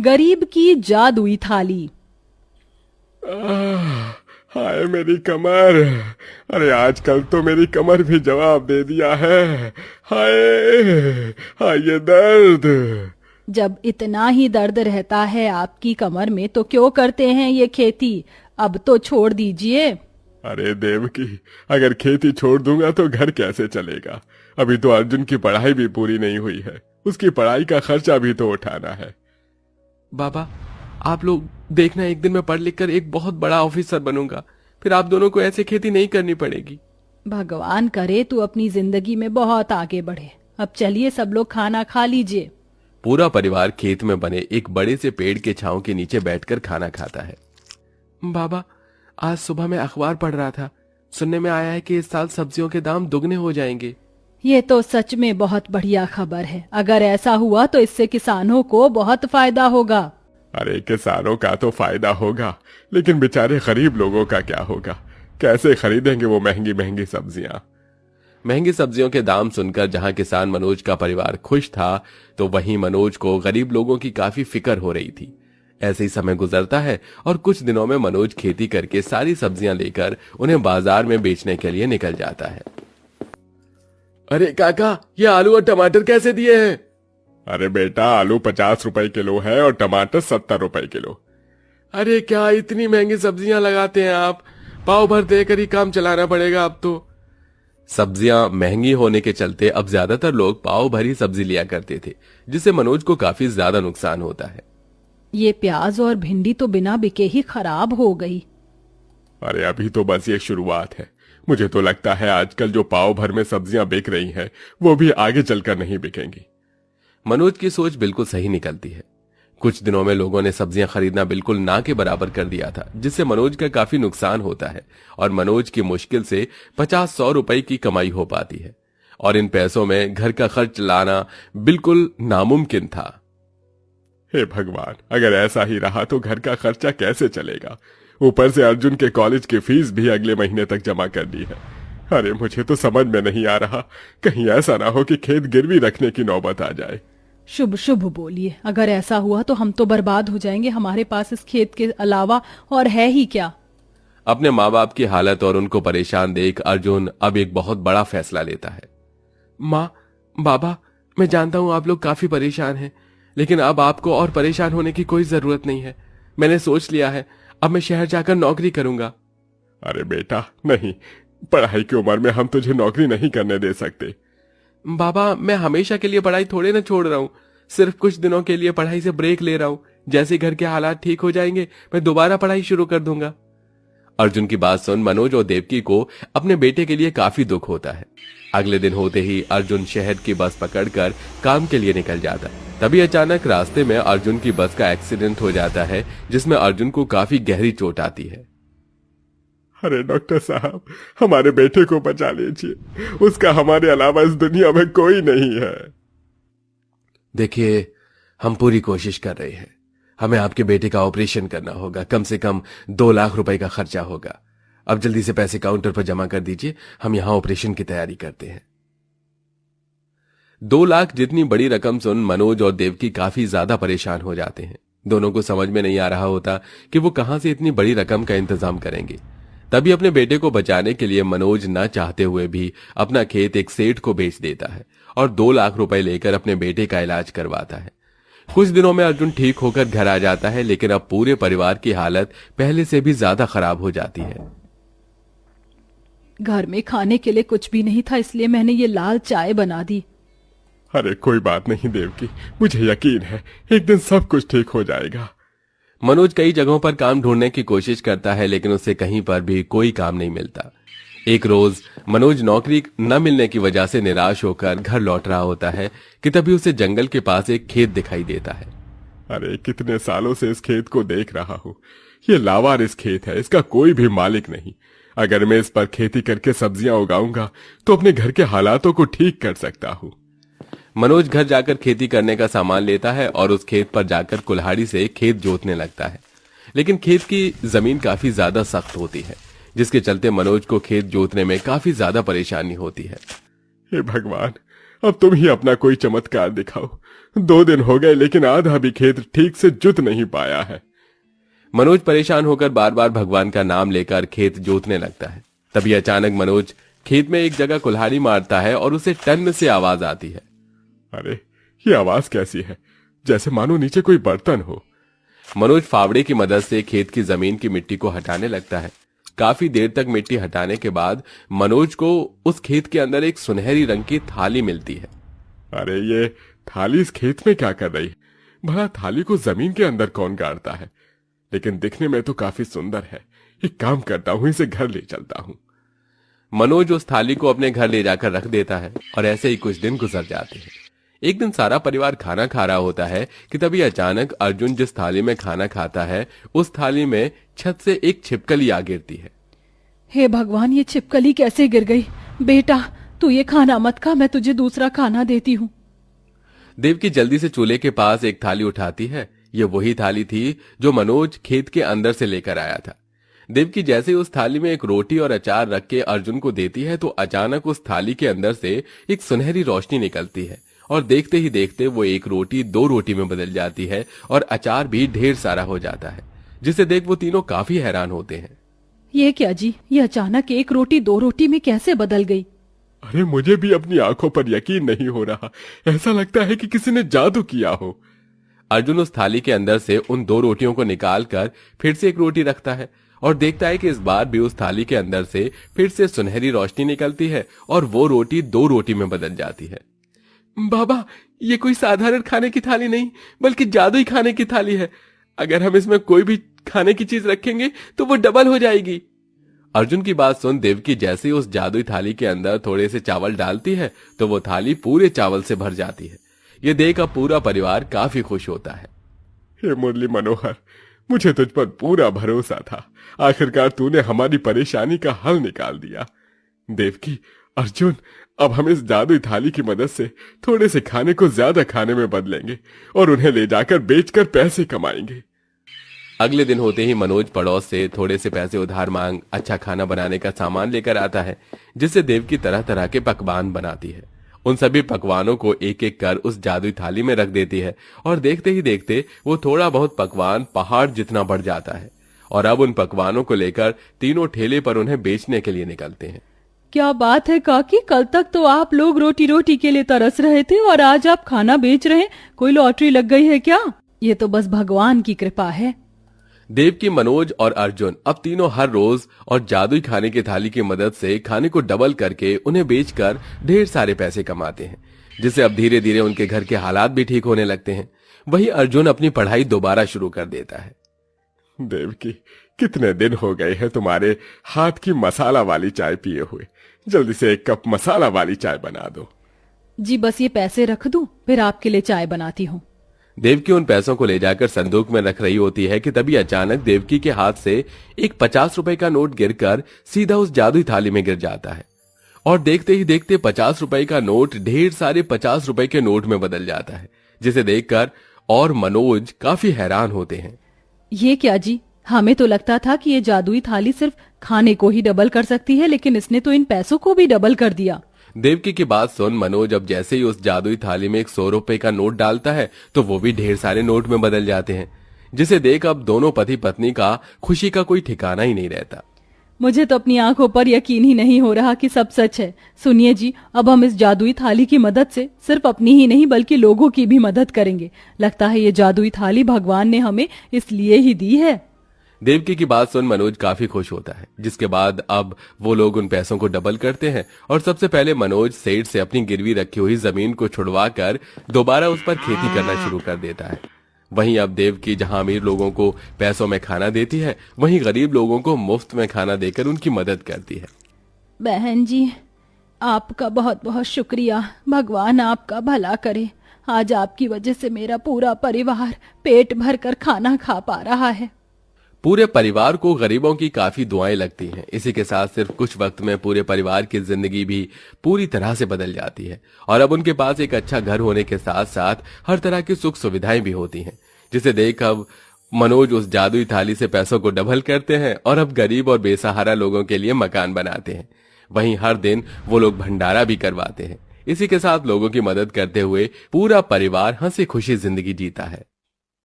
गरीब की जादुई थाली। आह, हाय मेरी कमर। अरे आजकल तो मेरी कमर भी जवाब दे दिया है। हाय, हाय ये दर्द। जब इतना ही दर्द रहता है आपकी कमर में तो क्यों करते हैं ये खेती? अब तो छोड़ दीजिए। अरे देवकी, अगर खेती छोड़ दूंगा तो घर कैसे चलेगा? अभी तो अर्जुन की पढ़ाई भी पूरी नहीं हुई है, उसकी पढ़ाई का खर्चा भी तो उठाना है। बाबा, आप लोग देखना, एक दिन मैं पढ़ लिख कर एक बहुत बड़ा ऑफिसर बनूंगा, फिर आप दोनों को ऐसे खेती नहीं करनी पड़ेगी। भगवान करे तू अपनी जिंदगी में बहुत आगे बढ़े। अब चलिए सब लोग खाना खा लीजिए। पूरा परिवार खेत में बने एक बड़े से पेड़ के छांव के नीचे बैठकर खाना खाता है। बाबा, आज सुबह मैं अखबार पढ़ रहा था, सुनने में आया है कि इस साल सब्जियों के दाम दुगने हो जाएंगे। ये तो सच में बहुत बढ़िया खबर है। अगर ऐसा हुआ तो इससे किसानों को बहुत फायदा होगा। अरे किसानों का तो फायदा होगा, लेकिन बेचारे गरीब लोगों का क्या होगा? कैसे खरीदेंगे वो महंगी महंगी सब्जियां? महंगी सब्जियों के दाम सुनकर जहां किसान मनोज का परिवार खुश था, तो वहीं मनोज को गरीब लोगों की काफी फिक्र हो रही थी। ऐसे ही समय गुजरता है और कुछ दिनों में मनोज खेती करके सारी सब्जियां लेकर उन्हें बाजार में बेचने के लिए निकल जाता है। अरे काका, ये आलू और टमाटर कैसे दिए हैं? अरे बेटा, आलू 50 रुपए किलो है और टमाटर 70 रुपए किलो। अरे क्या इतनी महंगी सब्जियां लगाते हैं आप? पाव भर देकर ही काम चलाना पड़ेगा अब तो। सब्जियां महंगी होने के चलते अब ज्यादातर लोग पाव भरी सब्जी लिया करते थे, जिससे मनोज को काफी ज्यादा नुकसान होता है। ये प्याज और भिंडी तो बिना बिके ही खराब हो गई। अरे अभी तो बस ये शुरुआत है। मुझे तो लगता है आजकल जो पाव भर में सब्जियां बिक रही हैं, वो भी आगे चलकर नहीं बिकेंगी। मनोज की सोच बिल्कुल सही निकलती है। कुछ दिनों में लोगों ने सब्जियां खरीदना बिल्कुल ना के बराबर कर दिया था, जिससे मनोज का काफी नुकसान होता है और मनोज की मुश्किल से 50-100 रुपए की कमाई हो पाती है और इन पैसों में घर का खर्च लाना बिल्कुल नामुमकिन था। हे भगवान, अगर ऐसा ही रहा तो घर का खर्चा कैसे चलेगा? ऊपर से अर्जुन के कॉलेज की फीस भी अगले महीने तक जमा करनी है। अरे मुझे तो समझ में नहीं आ रहा, कहीं ऐसा ना हो कि खेत गिरवी रखने की नौबत आ जाए। शुभ शुभ बोलिए। अगर ऐसा हुआ तो हम तो बर्बाद हो जाएंगे। हमारे पास इस खेत के अलावा और है ही क्या? अपने माँ बाप की हालत और उनको परेशान देख अर्जुन अब एक बहुत बड़ा फैसला लेता है। माँ, बाबा, मैं जानता हूँ आप लोग काफी परेशान हैं, लेकिन अब आपको और परेशान होने की कोई जरूरत नहीं है। मैंने सोच लिया है, अब मैं शहर जाकर नौकरी करूंगा। अरे बेटा नहीं, पढ़ाई की उम्र में हम तुझे नौकरी नहीं करने दे सकते। बाबा, मैं हमेशा के लिए पढ़ाई थोड़े ना छोड़ रहा हूँ, सिर्फ कुछ दिनों के लिए पढ़ाई से ब्रेक ले रहा हूँ। जैसे घर के हालात ठीक हो जाएंगे मैं दोबारा पढ़ाई शुरू कर दूंगा। अर्जुन की बात सुन मनोज और देवकी को अपने बेटे के लिए काफी दुख होता है। अगले दिन होते ही अर्जुन शहर की बस पकड़कर काम के लिए निकल जाता है। तभी अचानक रास्ते में अर्जुन की बस का एक्सीडेंट हो जाता है, जिसमें अर्जुन को काफी गहरी चोट आती है। अरे डॉक्टर साहब, हमारे बेटे को बचा लीजिए, उसका हमारे अलावा इस दुनिया में कोई नहीं है। देखिए, हम पूरी कोशिश कर रहे हैं। हमें आपके बेटे का ऑपरेशन करना होगा, कम से कम 2 लाख रुपए का खर्चा होगा। अब जल्दी से पैसे काउंटर पर जमा कर दीजिए, हम यहां ऑपरेशन की तैयारी करते हैं। 2 लाख जितनी बड़ी रकम सुन मनोज और देवकी काफी ज्यादा परेशान हो जाते हैं। दोनों को समझ में नहीं आ रहा होता कि वो कहां से इतनी बड़ी रकम का इंतजाम करेंगे। तभी अपने बेटे को बचाने के लिए मनोज न चाहते हुए भी अपना खेत एक सेठ को बेच देता है और 2 लाख रुपए लेकर अपने बेटे का इलाज करवाता है। कुछ दिनों में अर्जुन ठीक होकर घर आ जाता है, लेकिन अब पूरे परिवार की हालत पहले से भी ज्यादा खराब हो जाती है। घर में खाने के लिए कुछ भी नहीं था, इसलिए मैंने ये लाल चाय बना दी। अरे कोई बात नहीं देवकी, मुझे यकीन है एक दिन सब कुछ ठीक हो जाएगा। मनोज कई जगहों पर काम ढूंढने की कोशिश करता है, लेकिन उसे कहीं पर भी कोई काम नहीं मिलता। एक रोज मनोज नौकरी न मिलने की वजह से निराश होकर घर लौट रहा होता है कि तभी उसे जंगल के पास एक खेत दिखाई देता है। अरे कितने सालों से इस खेत को देख रहा हूँ। ये लावारिस खेत है, इसका कोई भी मालिक नहीं। अगर मैं इस पर खेती करके सब्जियां उगाऊंगा तो अपने घर के हालातों को ठीक कर सकता हूँ। मनोज घर जाकर खेती करने का सामान लेता है और उस खेत पर जाकर कुल्हाड़ी से खेत जोतने लगता है, लेकिन खेत की जमीन काफी ज्यादा सख्त होती है, जिसके चलते मनोज को खेत जोतने में काफी ज्यादा परेशानी होती है। हे भगवान, अब तुम ही अपना कोई चमत्कार दिखाओ। 2 दिन हो गए लेकिन आधा भी खेत ठीक से जुत नहीं पाया है। मनोज परेशान होकर बार बार भगवान का नाम लेकर खेत जोतने लगता है। तभी अचानक मनोज खेत में एक जगह कुल्हाड़ी मारता है और उसे टन से आवाज आती है। अरे ये आवाज कैसी है? जैसे मानो नीचे कोई बर्तन हो। मनोज फावड़े की मदद से खेत की जमीन की मिट्टी को हटाने लगता है। काफी देर तक मिट्टी हटाने के बाद मनोज को उस खेत के अंदर एक सुनहरी रंग की थाली मिलती है। अरे ये थाली इस खेत में क्या कर रही है? भला थाली को जमीन के अंदर कौन गाड़ता है? लेकिन दिखने में तो काफी सुंदर है। एक काम करता हूं, इसे घर ले चलता हूं। मनोज उस थाली को अपने घर ले जाकर रख देता है और ऐसे ही कुछ दिन गुजर जाते हैं। एक दिन सारा परिवार खाना खा रहा होता है कि तभी अचानक अर्जुन जिस थाली में खाना खाता है उस थाली में छत से एक छिपकली आ गिरती है। हे भगवान, ये छिपकली कैसे गिर गई? बेटा तू ये खाना मत खा, मैं तुझे दूसरा खाना देती हूँ। देवकी जल्दी से चूल्हे के पास एक थाली उठाती है। ये वही थाली थी जो मनोज खेत के अंदर से लेकर आया था। देवकी जैसे ही उस थाली में एक रोटी और अचार रख के अर्जुन को देती है तो अचानक उस थाली के अंदर से एक सुनहरी रोशनी निकलती है और देखते ही देखते वो एक रोटी 2 रोटी में बदल जाती है और अचार भी ढेर सारा हो जाता है, जिसे देख वो तीनों काफी हैरान होते हैं। ये क्या जी, ये अचानक एक रोटी 2 रोटी में कैसे बदल गई? अरे मुझे भी अपनी आंखों पर यकीन नहीं हो रहा। ऐसा लगता है कि किसी ने जादू किया हो। अर्जुन उस थाली के अंदर से उन 2 रोटियों को निकाल कर फिर से एक रोटी रखता है और देखता है कि इस बार भी उस थाली के अंदर से फिर से सुनहरी रोशनी निकलती है और वो रोटी 2 रोटी में बदल जाती है। बाबा, ये कोई साधारण खाने की थाली नहीं बल्कि जादुई खाने की थाली है। अगर हम इसमें कोई भी खाने की चीज रखेंगे तो वो डबल हो जाएगी। अर्जुन की बात सुन देवकी जैसे ही उस जादुई थाली के अंदर थोड़े से चावल डालती है तो वो थाली पूरे चावल से भर जाती है। ये देख अब पूरा परिवार काफी खुश होता है। हे मुरली मनोहर, मुझे तुझ पर पूरा भरोसा था। आखिरकार तूने हमारी परेशानी का हल निकाल दिया। देवकी, अर्जुन, अब हम इस जादुई थाली की मदद से थोड़े से खाने को ज्यादा खाने में बदलेंगे और उन्हें ले जाकर बेचकर पैसे कमाएंगे। अगले दिन होते ही मनोज पड़ोस से थोड़े से पैसे उधार मांग अच्छा खाना बनाने का सामान लेकर आता है, जिससे देवकी तरह तरह के पकवान बनाती है। उन सभी पकवानों को एक एक कर उस जादुई थाली में रख देती है और देखते ही देखते वो थोड़ा बहुत पकवान पहाड़ जितना बढ़ जाता है और अब उन पकवानों को लेकर तीनों ठेले पर उन्हें बेचने के लिए निकलते हैं। क्या बात है काकी, कल तक तो आप लोग रोटी रोटी के लिए तरस रहे थे और आज आप खाना बेच रहे हैं। कोई लॉटरी लग गई है क्या? ये तो बस भगवान की कृपा है। देवकी, मनोज और अर्जुन अब तीनों हर रोज और जादुई खाने की थाली की मदद से खाने को डबल करके उन्हें बेचकर ढेर सारे पैसे कमाते हैं, जिससे अब धीरे धीरे उनके घर के हालात भी ठीक होने लगते हैं। वहीं अर्जुन अपनी पढ़ाई दोबारा शुरू कर देता है। देवकी, कितने दिन हो गए हैं तुम्हारे हाथ की मसाला वाली चाय पिए हुए। जल्दी से 1 कप मसाला वाली चाय बना दो। जी बस ये पैसे रख दूं, फिर आपके लिए चाय बनाती हूँ। देवकी उन पैसों को ले जाकर संदूक में रख रही होती है कि तभी अचानक देवकी के हाथ से एक 50 रुपए का नोट गिरकर सीधा उस जादुई थाली में गिर जाता है और देखते ही देखते 50 रुपए का नोट ढेर सारे 50 रुपए के नोट में बदल जाता है, जिसे देखकर और मनोज काफी हैरान होते हैं। ये क्या जी, हमें तो लगता था कि ये जादुई थाली सिर्फ खाने को ही डबल कर सकती है, लेकिन इसने तो इन पैसों को भी डबल कर दिया। देवकी की बात सुन मनोज अब जैसे ही उस जादुई थाली में एक 100 रुपए का नोट डालता है तो वो भी ढेर सारे नोट में बदल जाते हैं, जिसे देख अब दोनों पति पत्नी का खुशी का कोई ठिकाना ही नहीं रहता। मुझे तो अपनी आंखों पर यकीन ही नहीं हो रहा कि सब सच है। सुनिए जी, अब हम इस जादुई थाली की मदद से सिर्फ अपनी ही नहीं बल्कि लोगों की भी मदद करेंगे। लगता है ये जादुई थाली भगवान ने हमें इसलिए ही दी है। देवकी की बात सुन मनोज काफी खुश होता है, जिसके बाद अब वो लोग उन पैसों को डबल करते हैं और सबसे पहले मनोज सेठ से अपनी गिरवी रखी हुई जमीन को छुड़वा कर दोबारा उस पर खेती करना शुरू कर देता है। वहीं अब देवकी जहां अमीर लोगों को पैसों में खाना देती है, वहीं गरीब लोगों को मुफ्त में खाना देकर उनकी मदद करती है। बहन जी, आपका बहुत बहुत शुक्रिया। भगवान आपका भला करे। आज आपकी वजह से मेरा पूरा परिवार पेट भर कर खाना खा पा रहा है। पूरे परिवार को गरीबों की काफी दुआएं लगती हैं। इसी के साथ सिर्फ कुछ वक्त में पूरे परिवार की जिंदगी भी पूरी तरह से बदल जाती है और अब उनके पास एक अच्छा घर होने के साथ साथ हर तरह की सुख सुविधाएं भी होती हैं, जिसे देख अब मनोज उस जादुई थाली से पैसों को डबल करते हैं और अब गरीब और बेसहारा लोगों के लिए मकान बनाते हैं। वहीं हर दिन वो लोग भंडारा भी करवाते हैं। इसी के साथ लोगों की मदद करते हुए पूरा परिवार हंसी खुशी जिंदगी जीता है।